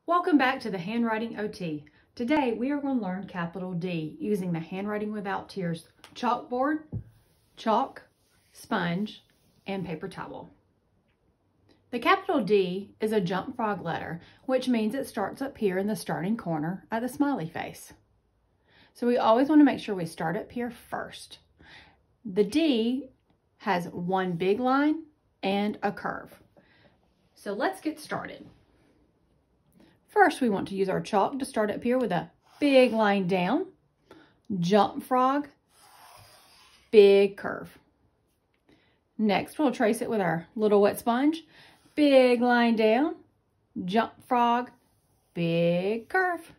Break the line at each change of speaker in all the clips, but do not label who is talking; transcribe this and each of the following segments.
Welcome back to the Handwriting OT. Today we are going to learn capital D using the Handwriting Without Tears chalkboard, chalk, sponge, and paper towel. The capital D is a jump frog letter, which means it starts up here in the starting corner at the smiley face. So we always want to make sure we start up here first. The D has one big line and a curve. So let's get started. First, we want to use our chalk to start up here with a big line down, jump frog, big curve. Next, we'll trace it with our little wet sponge, big line down, jump frog, big curve.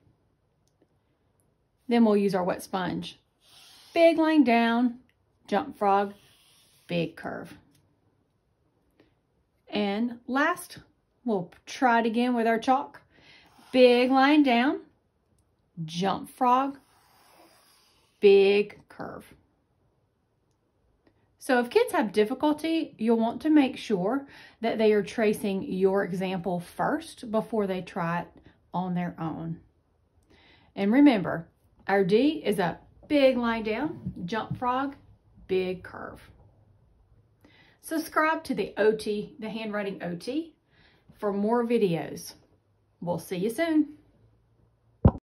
Then we'll use our wet sponge, big line down, jump frog, big curve. And last, we'll try it again with our chalk. Big line down, jump frog, big curve. So if kids have difficulty, you'll want to make sure that they are tracing your example first before they try it on their own. And remember, our D is a big line down, jump frog, big curve. Subscribe to the OT, the Handwriting OT, for more videos. We'll see you soon.